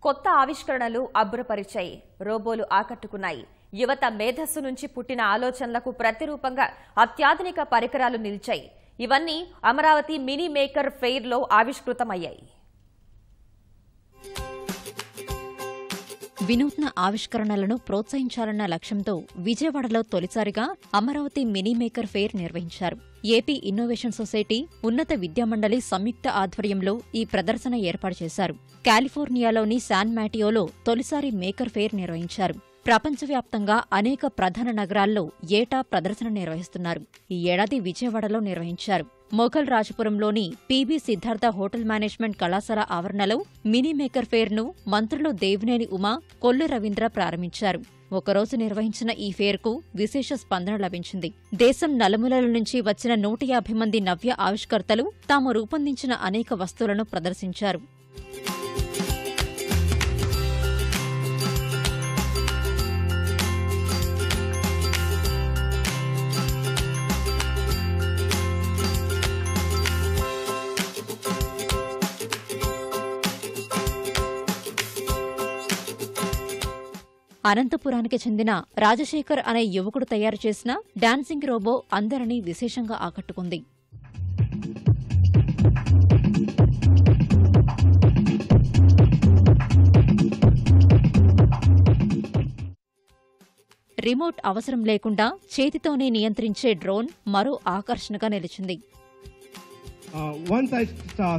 కొత్త ఆవిష్కరణలు అబ్బురపరిచాయి, రోబోలు ఆకట్టుకున్నాయి. యువత మేధస్సు నుంచి పుట్టిన ఆలోచనలకు ప్రతిరూపంగా అత్యాధునిక పరికరాలు నిలిచాయి. ఇవన్నీ అమరావతి మినీ మేకర్ ఫెయిర్లో ఆవిష్కృతమయ్యాయి. వినూత్న ఆవిష్కరణలను ప్రోత్సహించాలన్న లక్ష్యంతో విజయవాడలో తొలిసారిగా అమరావతి మినీ మేకర్ ఫెయిర్ నిర్వహించారు. ఏపీ ఇన్నోవేషన్ సొసైటీ, ఉన్నత విద్యామండలి సంయుక్త ఆధ్వర్యంలో ఈ ప్రదర్శన ఏర్పాటు చేశారు. కాలిఫోర్నియాలోని శాన్ మాటియోలో తొలిసారి మేకర్ ఫెయిర్ నిర్వహించారు. ప్రపంచవ్యాప్తంగా అనేక ప్రధాన నగరాల్లో ఏటా ప్రదర్శన నిర్వహిస్తున్నారు. ఈ ఏడాది విజయవాడలో నిర్వహించారు. మొఘల్ రాజపురంలోని పీబీ సిద్ధార్థ హోటల్ మేనేజ్మెంట్ కళాశాల ఆవరణలో మినీ మేకర్ ఫెయిర్ను మంత్రులు దేవినేని ఉమా, కొల్లు రవీంద్ర ప్రారంభించారు. ఒకరోజు నిర్వహించిన ఈ ఫెయిర్కు విశేష స్పందన లభించింది. దేశం నలుమూలల నుంచి వచ్చిన 150 మంది నవ్య ఆవిష్కర్తలు తాము రూపొందించిన అనేక వస్తువులను ప్రదర్శించారు. అనంతపురానికి చెందిన రాజశేఖర్ అనే యువకుడు తయారు చేసిన డాన్సింగ్ రోబో అందరినీ విశేషంగా ఆకట్టుకుంది. రిమోట్ అవసరం లేకుండా చేతితోనే నియంత్రించే డ్రోన్ మరో ఆకర్షణగా నిలిచింది. Once I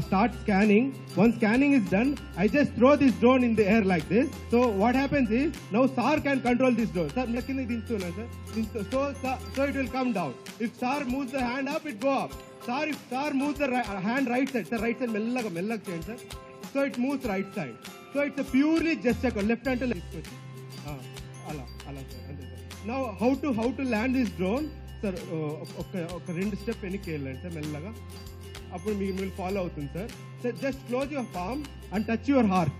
start scanning, once scanning is done, I just throw this drone in the air like this. So what happens is, now SAR can control this drone. Sir, so it will come down. If SAR moves the hand up, it go up. If SAR moves the hand right side, sir, right side, mellag change, sir. So it moves right side. So it's a purely gesture, left hand to left. Allah, sir. Now how to land this drone, sir? Okay, rendu step eniki ellandi, sir, mellaga. అప్పుడు మీకు follow అవుతుంది sir. So just close your palm and touch your heart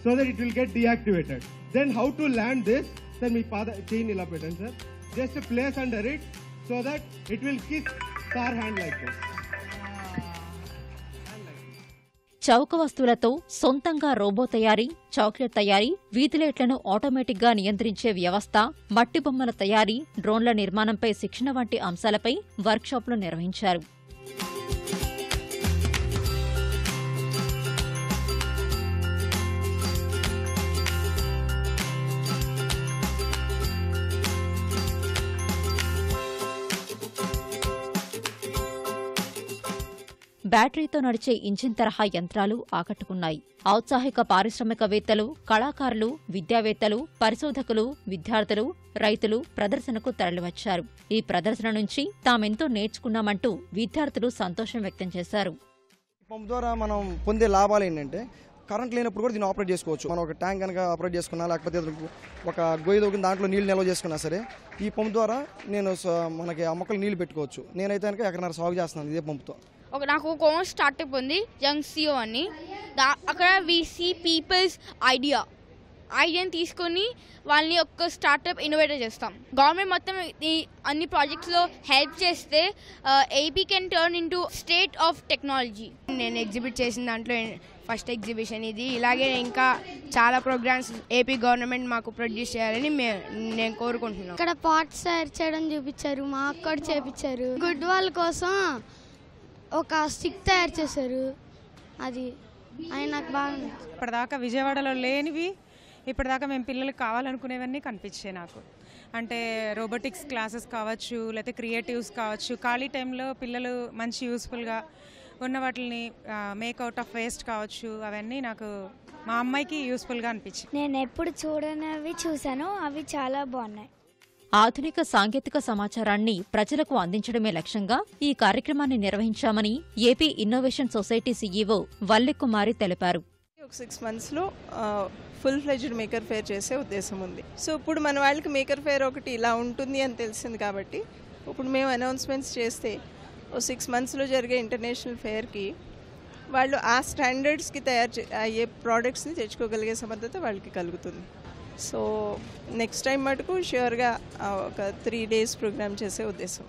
so that it will get deactivated. Then how to land this, sir మీ పాద chain ఇలా పెట్టండి sir. Just place under it so that it will kiss star hand like this. చౌక వస్తువులతో సొంతంగా robo తయారీ, chocolate తయారీ, వీధిలైట్లను ఆటోమేటిక్గా నియంత్రించే వ్యవస్థ, మట్టి బొమ్మల తయారీ, డ్రోన్ల నిర్మాణంపై శిక్షణ వంటి అంశాలపై వర్క్షాప్లు నిర్వహించారు. బ్యాటరీతో నడిచే ఇంజిన్ తరహా యంత్రాలు ఆకట్టుకున్నాయి. ఔత్సాహిక పారిశ్రామికవేత్తలు, కళాకారులు, విద్యావేత్తలు, పరిశోధకులు, విద్యార్థులు, రైతులు ప్రదర్శనకు తరలివచ్చారు. ఈ ప్రదర్శన నుంచి తామెంతో నేర్చుకున్నామంటూ విద్యార్థులు సంతోషం వ్యక్తం చేశారు. పంప్ ద్వారా మనం పొందే లాభాలు ఏంటంటే, కరెంట్ లేనప్పుడు కూడా దీన్ని ఆపరేట్ చేసుకోవచ్చు. మనం ఒక ట్యాంక్ కనుక ఆపరేట్ చేసుకున్నా, లేకపోతే ఒక గొయ్యి దొరికిన దాంట్లో నీళ్ళు నిల్వ చేసుకున్నా సరే, ఈ పంప్ ద్వారా నేను మనకి ఆ మొక్కలు నీళ్లు పెట్టుకోవచ్చు. నేనైతే కనుక ఎక్కడైనా సాగు చేస్తున్నాను ఇదే పంపుతో. నాకు కామర్స్ స్టార్టప్ ఉంది, యంగ్ సియో అని. అక్కడ వి సీ పీపుల్స్ ఐడియాని తీసుకొని వాళ్ళని ఒక స్టార్టప్ ఇన్నోవేటర్ చేస్తాం. గవర్నమెంట్ మొత్తం ఈ అన్ని ప్రాజెక్ట్స్లో హెల్ప్ చేస్తే AP can turn into state of technology. నేను ఎగ్జిబిట్ చేసిన దాంట్లో ఫస్ట్ ఎగ్జిబిషన్ ఇది. ఇలాగే ఇంకా చాలా ప్రోగ్రామ్స్ ఏపీ గవర్నమెంట్ మాకు ప్రొడ్యూస్ చేయాలని నేను కోరుకుంటున్నాను. ఇక్కడ పార్ట్స్ తయారు చేయడం చూపించారు, మాకు కూడా చేపించారు. గుడ్ వాళ్ళ కోసం ఒక స్టిక్ తయారు చేశారు, అది నాకు బాగా. ఇప్పటిదాకా విజయవాడలో లేనివి ఇప్పటిదాకా మేము పిల్లలకు కావాలనుకునేవన్నీ కనిపించాయి నాకు. అంటే రోబోటిక్స్ క్లాసెస్ కావచ్చు, లేకపోతే క్రియేటివ్స్ కావచ్చు, ఖాళీ టైంలో పిల్లలు మంచి యూస్ఫుల్గా ఉన్న వాటిని మేక్అవుట్ ఆఫ్ వేస్ట్ కావచ్చు, అవన్నీ నాకు మా అమ్మాయికి యూస్ఫుల్గా అనిపించింది. నేను ఎప్పుడు చూడనివి చూశాను, అవి చాలా బాగున్నాయి. ఆధునిక సాంకేతిక సమాచారాన్ని ప్రజలకు అందించడమే లక్ష్యంగా ఈ కార్యక్రమాన్ని నిర్వహించామని ఏపీ ఇన్నోవేషన్ సొసైటీ సీఈఓ వల్లెకుమారి తెలిపారు. 6 monthsలో ఫుల్ ఫ్లెడ్జ్డ్ మేకర్ ఫేర్ చేసే ఉద్దేశం ఉంది. సో ఇప్పుడు మన వాళ్ళకి మేకర్ ఫేర్ ఒకటి ఇలా ఉంటుంది అని తెలిసింది కాబట్టి ఇప్పుడు మేము అనౌన్స్మెంట్స్ చేస్తే 6 monthsలో జరిగే ఇంటర్నేషనల్ ఫేర్కి వాళ్ళు ఆ స్టాండర్డ్స్కి అయ్యే ప్రోడక్ట్స్ని తెచ్చుకోగలిగే సమర్థత వాళ్ళకి కలుగుతుంది. సో నెక్స్ట్ టైం మటుకు ష్యూర్గా ఒక 3 days ప్రోగ్రామ్ చేసే ఉద్దేశం.